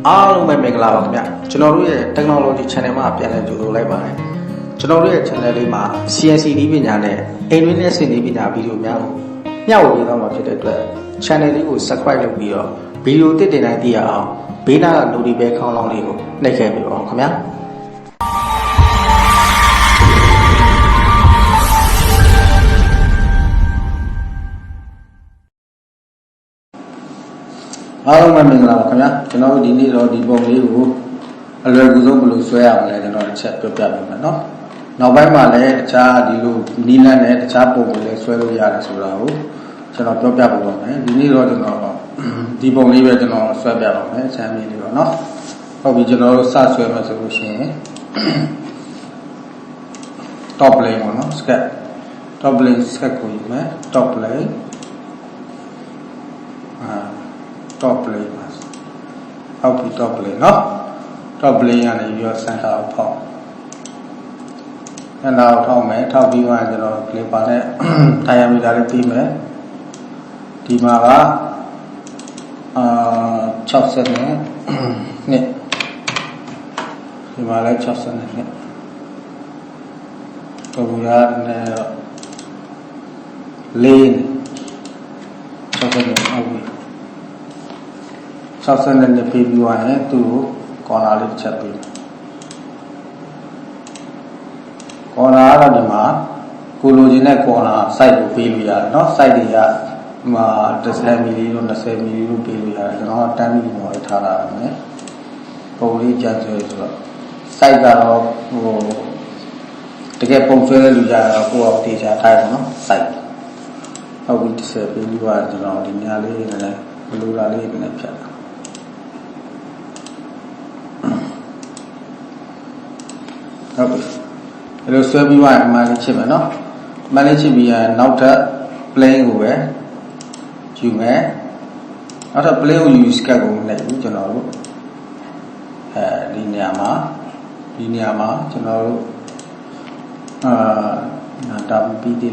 အားလုံးပဲမင်္ဂလာပါခင်ဗျကျွန်တော်တို့ရဲ့ Technology Channel မှာပြန်လည်ကြိုဆိုလိုက်ပါတယ်ကျွန်တော်တို့ရဲ့ Channel လေးမှာ CNC နည်းပညာနဲ့အိမ်တွင်းနဲ့စင်နည်းပညာဗီဒီယိုများကိုမျှဝေပေးသွားမှာဖြစ်တဲ့အတွက် Channel လေးကို Subscribe လုပ်ပြီးတော့ဗီဒီယိုတစ်တင်တိုင်းသိရအောင်ဘေးနားက Notification ခေါင်းလောင်းလေးကိုနှိပ်ခဲ့ပြီးတော့ခင်ဗျာအားလုံးပဲမင်္ဂလာပါခင်ဗျာကျွန်တော်တို့ဒီနေ့တော့ဒီပုံလေးကိုအလွယ်ကူဆုံးဘယ်လိုဆွဲရမလဲကျွန်တော်တစ်ချက်ပြောပြပေးမယ်နော်နောက်ပိုင်းမှာလည်းတခြားဒီလိုနီးလန်းနဲ့တခြားပုံကိုလည်းဆွဲလို့ရတယ်ဆိုတာကိုကျွန်တော်ပြောပြပေးပါမယ်ဒီနေ့တော့ကျွန်တော်ဒီပုံလေးပဲကျွန်တော်ဆွဲပြပါမယ်ချမ်းမြေလေးတော့နော်ဟုတ်ပြီကျွန်တော်တို့စဆွဲမယ်ဆိုလို့ရှိရင် top plane ပေါ့နော် sketch top plane sketch ကိုယူမယ် top plane top plane မှာအောက်ပြီး top plane เนาะ top plane ရနေပြီးတော့ center ကိုဖောက်အဲ့နောက်ထောက်မယ်ထောက်ပြီးမှကျွန်တော် clipper နဲ့ diameter လေးပြီးမယ်ဒီမှာက60နဲ့နှစ်ဒီမှာလည်း60နဲ့နှစ်ပုံရနဲ့လေး60နဲ့အောက်ပြီး60နဲ့နှစ်ပြီးသွားရင်သူ့ကိုကော်နာလေးချက်ပြီးကော်နာကတော့ဒီမှာကိုလိုချင်တဲ့ကော်နာ size ကိုပေးလို့ရတယ်เนาะ size တွေက10 mili လို့20 mili လို့ပေးလို့ရတယ်ကျွန်တော်က10 mili မှာထားတာပဲပုံလေးကြဆွဲဆိုတော့ size ကတော့တကယ်ပုံဆွဲတဲ့လူကြတော့ကိုယ့်အောင်တေချာထားတယ်เนาะ size ဟုတ်ပြီ10ပေးလို့ရတယ်ကျွန်တော်ဒီညာလေးနဲ့ဘလူလာလေးနဲ့ဖြတ်တာဟုတ်ပြီအဲ့လိုဆွဲပြီးမှအမှန်လေးချစ်မယ်နော်အမှန်လေးချစ်ပြီးရင်နောက်ထပ် plane ကိုပဲယူမယ်နောက်ထပ် plane ကိုယူ sketch ကိုမလိုက်ဘူးကျွန်တော်တို့ဒီနေရာမှာကျွန်တော်တို့ဒါပြီးသေး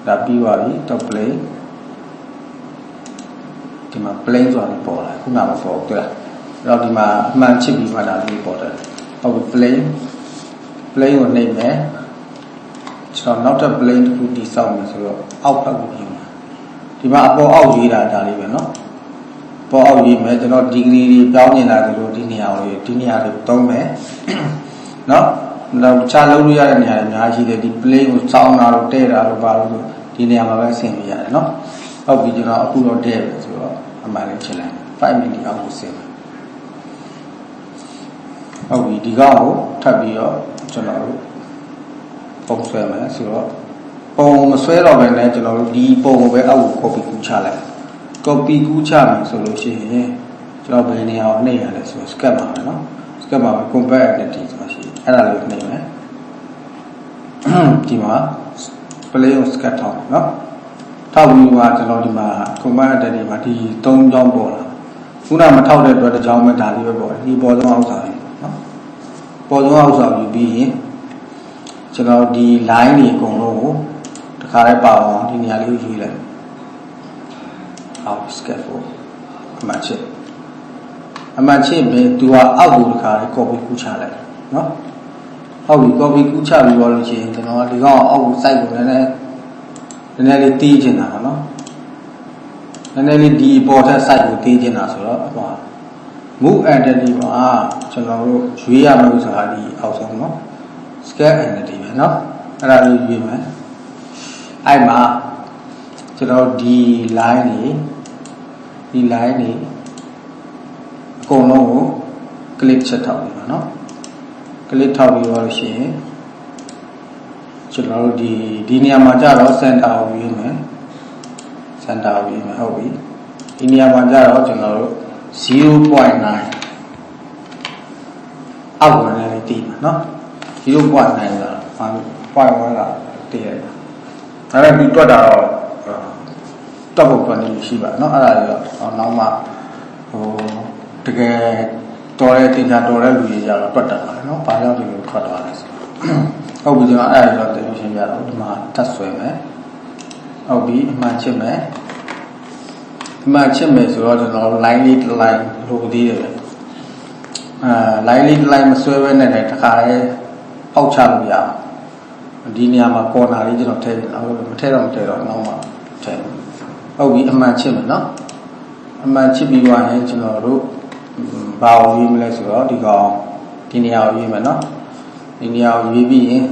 ဒါပြီးပါပြီ top plane ဒီမှာ plane ဆိုတာပေါ်လာခုနကမပေါ်တွေ့လားအဲ့တော့ဒီမှာအမှန်ချစ်ပြီးမှဒါလေးပေါ်တယ်ဟုတ်ပြီ plane ကိုနှိပ်မယ်ကျွန်တော်နောက်ထပ် plane တစ်ခုတည်ဆောက်မယ်ဆိုတော့အောက်ဘက်ကိုပြင်မယ်ဒီမှာအပေါ်အောက်ရေးတာဒါလေးပဲเนาะပေါ်အောက်ရေးမယ်ကျွန်တော်ဒီဂရီတွေပြောင်းနေတာဆိုလို့ဒီနေရာကိုသုံးမယ်เนาะနောက်ခြားလုံးလို့ရတဲ့နေရာတွေအများကြီးတယ်ဒီ plane ကိုစောင်းတာလို့တဲ့တာလို့ပါလို့ဒီနေရာမှာပဲဆင်ပြရတယ်เนาะဟုတ်ပြီကျွန်တော်အခုတော့တဲ့ပဲဆိုတော့အမှန်လေးချက်လိုက်5 minute အောက်ကိုဆင်မယ်ဟုတ်ပြီဒီကောင်ကိုထပ်ပြီးတော့ကျွန်တော်တို့ပုံဆွဲမယ်ဆိုတော့ပုံမဆွဲတော့ဘဲနဲ့ကျွန်တော်တို့ဒီပုံကိုပဲအောက်ကို copy ကူးချလိုက် copy ကူးချမယ်ဆိုလို့ရှိရင်ကျွန်တော်ဘယ်နေရာကိုနှိပ်ရလဲဆိုတော့ sketch ပါမယ်နော် sketch ပါမယ် compact identity ဆိုတာရှိအဲ့ဒါလေးနှိပ်မယ်ဒီမှာ play ကို sketch ထောက်နော်ထောက်ပြီးမှကျွန်တော်ဒီမှာ compact identity မှာဒီ3ကြောင်းပေါ်လာခုနမထောက်တဲ့အတွက်တစ်ကြောင်းပဲဒါလေးပဲပေါ်တယ်ဒီပေါ်ဆုံးအောက်စာလေးနော်ပေါ်ဆုံးအောက်စာပြီးပြီးရင်ကျွန်တော်ဒီ line တွေအကုန်လုံးကိုတခါတည်းပါအောင်ဒီနေရာလေးကိုယူလိုက်အောက် sketch ကိုအမှန်ချစ်ပြီးသူကအောက်ကိုတခါတည်း copy ကူးချလိုက်နော်ဟုတ်ပြီ copy ကူးချပြီးတော့လို့ရှိရင်ကျွန်တော်ဒီကောင်အောက်ကို site ကိုနည်းနည်းလေးတီးချင်တာပါနော်နည်းနည်းလေးဒီပေါ်ထက် site ကိုတီးချင်တာဆိုတော့ဟို move entity မှာကျွန်တော်တို့ရွေးရမယ်ဆိုတာဒီအောက်ဆုံးနော် scale entity ပဲเนาะအဲ့ဒါလေးရွေးမယ်အဲ့မှာကျွန်တော်ဒီ line တွေအကုန်လုံးကို click ချက်ထောက်ပြီးပါเนาะ click ထောက်ပြီးတော့လို့ရှိရင်ကျွန်တော်တို့ဒီနေရာမှာကျတော့ center ကိုရွေးမယ်ဟုတ်ပြီဒီနေရာမှာကျတော့ကျွန်တော်တို့ 0.9 အောက်ကနေလေးတီးမှာเนาะ 0.9 ဆိုတာ0.1 ကတည်ရတယ်။ဒါပေမဲ့ဒီတွက်တာတော့တော့ဘုတ်နေရှိပါเนาะအဲ့ဒါကြီးတော့နောက်မှတကယ်တော်တဲ့တင်ကြတော်တဲ့လူကြီးကြတော့တွက်တတ်ပါတယ်เนาะ။ဘာကြောင့်ဒီလိုထွက်သွားလဲဆို။ဟုတ်ပြီကျွန်တော်အဲ့ဒါတော့တင်ရှင်းပြတော့ဒီမှာထပ်ဆွဲမယ်။ဟုတ်ပြီအမှန်ချစ်မယ်။ မှချစ်မယ်ဆိုတော့ကျွန်တော် line လေးတစ် line လိုသေးတယ်ပဲline လေးတစ် line မဆွဲဘဲနဲ့တခါလေပေါက်ချလို့ရအောင်ဒီနေရာမှာ corner လေးကျွန်တော်ထည့်တယ်မထည့်တော့နောက်မှထည့်ဟုတ်ပြီအမှန်ချစ်မယ်နော်အမှန်ချစ်ပြီးသွားရင်ကျွန်တော်တို့ဘာကိုရေးမလဲဆိုတော့ဒီနေရာကိုရေးမယ်နော်ဒီနေရာကိုရေးပြီးရင်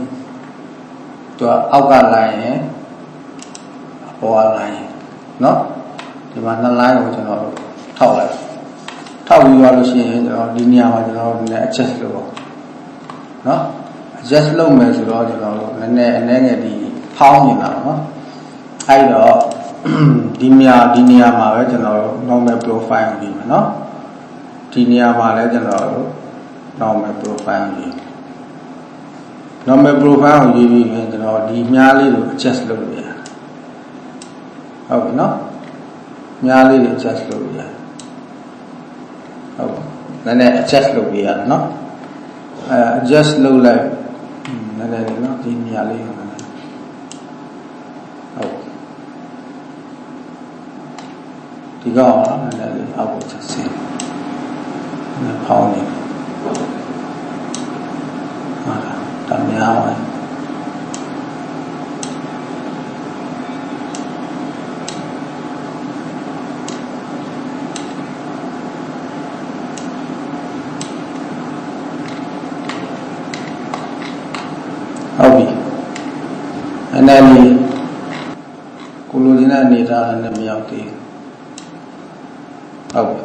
သူကအောက်ကလိုင်းရင်အပေါ်ကလိုင်းရင်နော်ဒီမှာနှစ်လိုင်းကိုကျွန်တော်တို့ထောက်လိုက်ထောက်ပြီးသွားလို့ရှိရင်ကျွန်တော်ဒီနေရာမှာကျွန်တော်တို့လည်း adjust လုပ်ပါနော် adjust လုပ်မယ်ဆိုတော့ကျွန်တော်တို့နည်းနည်းအနည်းငယ်ဒီဖောင်းနေတာနော်အဲ့တော့ဒီနေရာမှာပဲကျွန်တော်တို့ normal profile ကိုပြီးမယ်နော်ဒီနေရာမှာလည်းကျွန်တော်တို့ normal profile ကိုရေးnormal profile ကိုရေးပြီးရင်ကျွန်တော်ဒီမြားလေးကို adjust လုပ်လို့ရတယ်ဟုတ်ပြီနော်မြားလေးကို adjust လုပ်လို့ရတယ်ဟုတ်နည်းနည်း adjust လုပ်ပြရတယ်နော်adjust လုပ်လိုက်နည်းနည်းလေးနော်ဒီမြားလေးကိုဟုတ်ဒီကောင်ကနည်းနည်းလေးအောက်ကိုဆက်စင်းဖောင်းနေတများပါဟုတ်ပြီအနေနဲ့ကိုလိုချင်တဲ့အနေအထားနဲ့မရောက်သေးဟုတ်ပြီ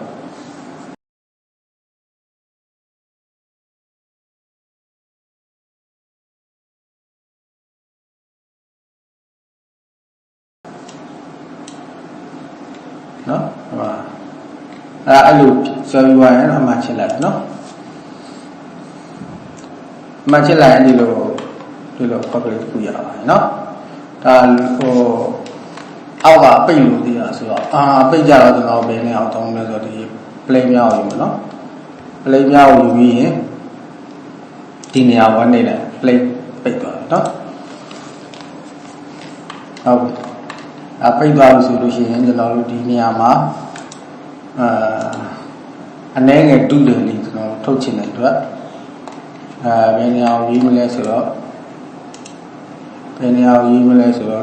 နော်ဟာအဲ့လိုဆွဲပြီးသွားရင်အမှချစ်လိုက်နော်အမှချစ်လိုက်အဲ့ဒီလိုpublic ကိုရပါတယ်နော်ဒါအောက်ကပိတ်လို့တရားဆိုတော့ပိတ်ကြတော့ကျွန်တော်ဘယ်နဲ့အောင်တောင်းလဲဆိုတော့ဒီ play မြောက်ယူမယ်နော် play မြောက်ယူပြီးရင်ဒီနေရာဝန်းနေတယ် play ပိတ်သွားတယ်နော်ဟုတ်ပိတ်သွားလို့ဆိုလို့ရှိရင်ကျွန်တော်တို့ဒီနေရာမှာအနည်းငယ်ဒုတယ်လေးကျွန်တော်ထုတ်ချင်တဲ့အတွက်ဘယ်နေရာကိုရေးမလဲဆိုတော့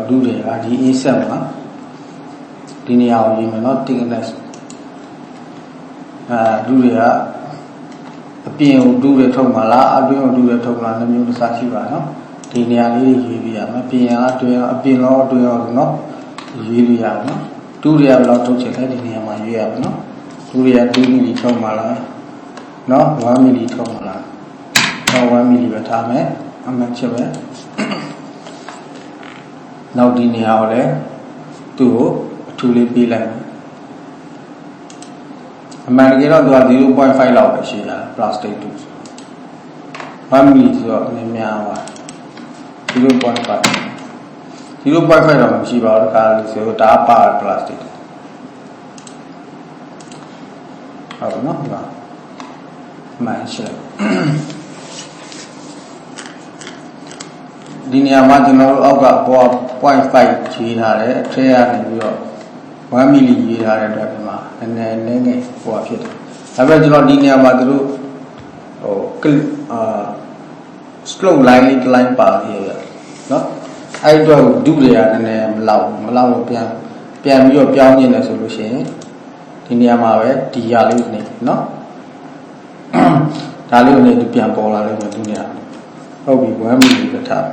ဒုတွေကဒီ A7 မှာဒီနေရာကိုရေးမယ်နော် thickness ဒုတွေကအပြင်ကိုဒုတွေထုတ်မှာလားအပြင်ကိုဒုတွေထုတ်မှာလားမျိုးတစ်စားရှိပါနော်ဒီနေရာလေးရေးပြရမယ်ပြင်ရအတွင်းအပြင်တော့အတွင်းရောနော်ရေးလို့ရနော်ဒုတွေကဘယ်လောက်ထုတ်ချင်လဲဒီနေရာမှာရေးရပါနော်ဒုတွေက2 mm ထုတ်မှာလားနော်1 mm ထုတ်မှာလားတော့1 mm ပဲထားမယ်အမှန်ချက်ပဲနောက်ဒီနေရာကိုလည်းသူ့ကိုအထူလေးပေးလိုက်အမှန်တကယ်တော့သူက 0.5 လောက်ပဲရှိတာ plastic တူ1 mm ဆိုတော့နည်းများပါ 0.5 တော့မရှိပါဘူးဒါကလေးဆိုဒါပါ plastic ဟုတ်နော်ဒီမှာမှန်ရှိလိုက်ဒီနေရာမှာကျွန်တော်တို့အောက်ကပေါ် 0.5 ရေးထားတယ်အထက်ကနေပြီးတော့1 mm ရေးထားတဲ့အတွက်ဒီမှာနည်းနည်းဟိုဖြစ်တယ်ဒါပေမဲ့ကျွန်တော်ဒီနေရာမှာသူတို့slope line လေး line ပါသေးတယ်နော်အဲ့အတွက်ဒုတွေကနည်းနည်းမလောက်ပြန်ပြီးတော့ပြောင်းနေတယ်ဆိုလို့ရှိရင်ဒီနေရာမှာပဲဒီရလေးနေနော်ဒါလေးကိုလည်းသူပြန်ပေါ်လာလိမ့်မယ်သူနေရာဟုတ်ပြီ1 mm ပဲထား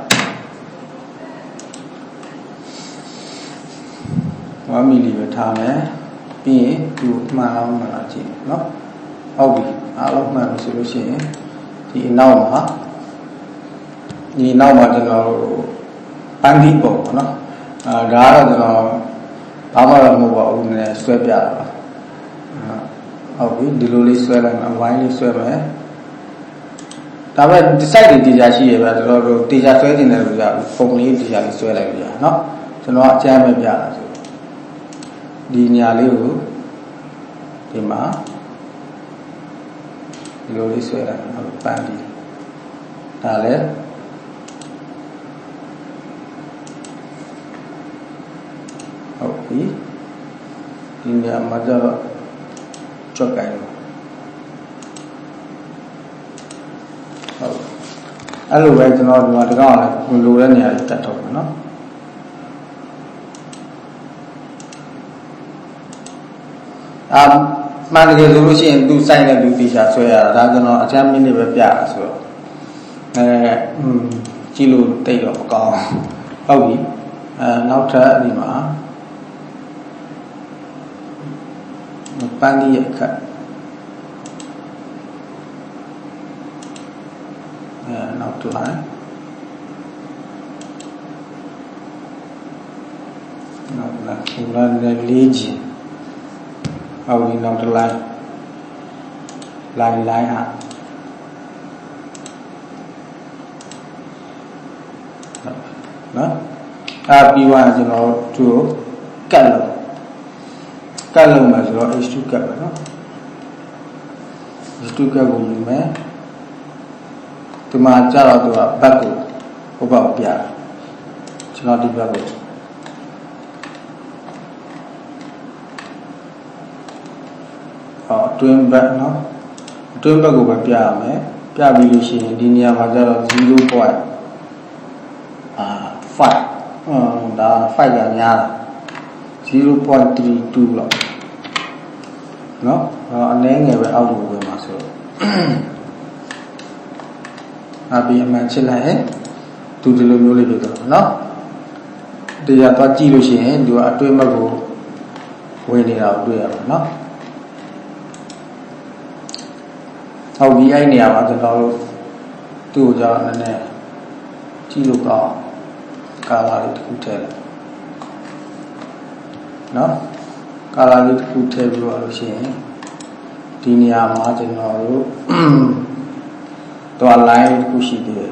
1 mm ပဲထားမယ်ပြီးရင်သူမှန်အောင်မှန်လာကြည့်နော်ဟုတ်ပြီအားလုံးမှန်ပြီဆိုလို့ရှိရင်ဒီနောက်မှာကျွန်တော်ပန်းဒီပုံနော်ဒါကတော့ကျွန်တော်ဘာမှတော့မဟုတ်ပါဘူးနည်းဆွဲပြတာပါဟုတ်ပြီဒီလိုလေးဆွဲလိုက်မယ်ဝိုင်းလေးဆွဲမယ်ဒါပေမဲ့ဒီ site တွေတရားရှိရပဲကျွန်တော်တို့တရားဆွဲတင်တယ်လို့ရပုံလေးတရားလေးဆွဲလိုက်လို့ရနော်ကျွန်တော်အကြမ်းပဲပြတာဆိုဒီညာလေးကိုဒီမှာဒီလိုလေးဆွဲလိုက်ဟုတ်ပန်းဒီဒါလည်းဟုတ်ပြီ ဒီနေရာမှာကျတော့ကြွက်ကိုင်းလို့ဟုတ်အဲ့လိုပဲကျွန်တော်ဒီမှာတကောင်လည်းလိုတဲ့နေရာကြီးတက်ထုတ်မယ်နော်မှန်တကယ်ဆိုလို့ရှိရင်သူစိုက်တဲ့လူတီချာဆွဲရတာဒါကျွန်တော်အချမ်းမိနစ်ပဲပြတာဆိုတော့ကြည့်လို့တိတ်တော့မကောင်းဟုတ်ပြီနောက်ထပ်ဒီမှာပန်းဒီရဲ့အခက်နောက်တစ်လိုက်နောက်လာခုလာလေးချင်းဟုတ်ပြီနောက်တစ်လိုက်လိုင်းဟာနော်ပြီးသွားကျွန်တော်တို့ကတ်လို့မှာဆိုတော့ H2 ကတ်ပဲနော် H2 ကတ်ကိုယူမယ်ဒီမှာကြာတော့သူကဘက်ကိုဟိုဘက်ကိုပြကျွန်တော်ဒီဘက်ကိုတွင်းဘက်နော်တွင်းဘက်ကိုပဲပြရမယ်ပြပြီးလို့ရှိရင်ဒီနေရာမှာကျတော့ 0.5 ဒါ5ကများတာ 0.32 လောက်နော်အနည်းငယ်ပဲအောက်ကိုဝင်မှာဆိုတော့ပြီးအမှန်ချစ်လိုက်ရင်သူဒီလိုမျိုးလေးဖြစ်တော့နော်တရားသွားကြည့်လို့ရှိရင်သူကအတွင်းဘက်ကိုဝင်နေတာကိုတွေ့ရမှာနော်ဟုတ်ပြီအဲ့နေရာမှာကျွန်တော်တို့သူ့ကိုကြောင်းနည်းနည်းကြည့်လို့ကောင်းကာလာလေးတစ်ခုထည့်လိုက်နော်ကာလာလေးတစ်ခုထည့်ပြီးတော့လို့ရှိရင်ဒီနေရာမှာကျွန်တော်တို့သွား line တစ်ခုရှိသေးတယ်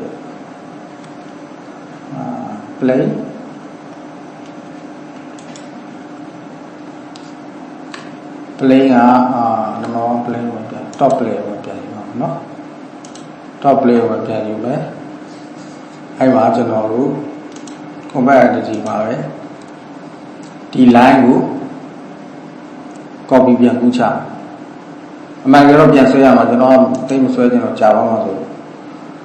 play ကnumber 1 play ဝင်ပြန် top play ဝင်ပြန်ယူပါနော် top play ဝင်ပြန်ယူမယ်အဲ့မှာကျွန်တော်တို့ combat identity မှာပဲဒီ line ကို copy ပြန်ကူးချအမှန်ကတော့ပြန်ဆွဲရမှာကျွန်တော်တိတ်မဆွဲချင်တော့ကြာပါမှာဆို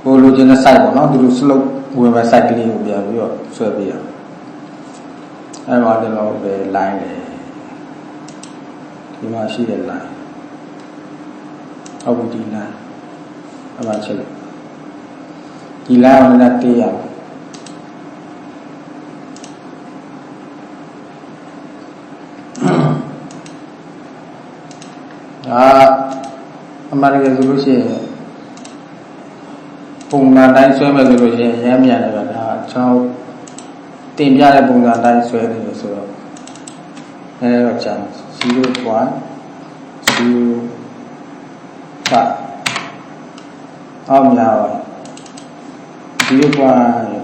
ဟိုလိုချင်တဲ့ site ပေါ့နော်ဒီလို slope ဝင်မဲ့ site ကလေးကိုပြန်ပြီးတော့ဆွဲပေးရအဲ့မှာကျွန်တော်ပဲ line လေဒီမှာရှိတဲ့ line ဟုတ်ပြီဒီ line အမှန်ချက်လို့ဒီ line ကိုလည်းတေးရအမှန်တကယ်ဆိုလို့ရှိရင်ပုံစံတိုင်းဆွဲမယ်ဆိုလို့ရှိရင်ရမ်းမြန်တယ်ဗျာဒါကျွန်တော်တင်ပြတဲ့ပုံစံတိုင်းဆွဲနေလို့ဆိုတော့အဲတော့ကြာ 0.05 အောက်များပါ 0.9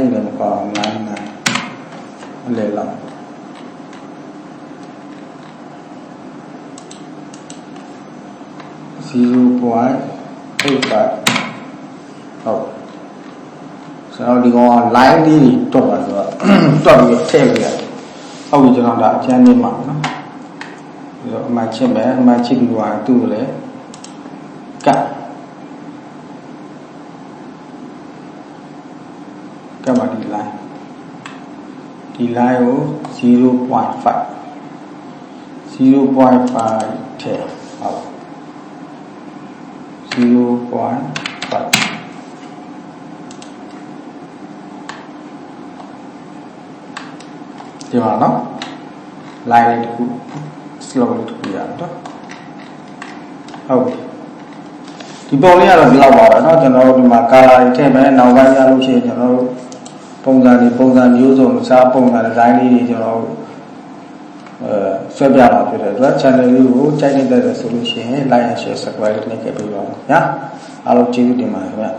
လည်းမကောင်း9အလဲလောက်0.85 ဟုတ်ဆိုတော့ဒီကောင်က line လေးတွက်ပါဆိုတော့တွက်ပြီးထည့်ပြရတယ်ဟုတ်ပြီကျွန်တော်ဒါအချမ်းနေမှာနော်ပြီးတော့အမှန်ချစ်မယ်အမှန်ချစ်ပြီးတော့သူ့ကိုလည်းကပါဒီ line ကို 0.5 ထည့်ဟုတ်0.5 ဒီမှာနော် line လေးတစ်ခု slope လေးတစ်ခုရတော့ဟုတ်ပြီဒီပုံလေးကတော့ဒီလောက်ပါပဲเนาะကျွန်တော်တို့ဒီမှာ color တွေထည့်မယ်နောက်ပိုင်းရလို့ရှိရင်ကျွန်တော်တို့ပုံစံမျိုးစုံစားပုံစံ design လေးတွေကျွန်တော် ဆွဲပြတာဖြစ်တဲ့အတွက် channel လေးကိုကြိုက်နေတဲ့ဆိုလို့ရှိရင် like and share subscribe လုပ်ခဲ့ပေးပါဦးဗျာအားလုံးကျေးဇူးတင်ပါတယ်ခင်ဗျာ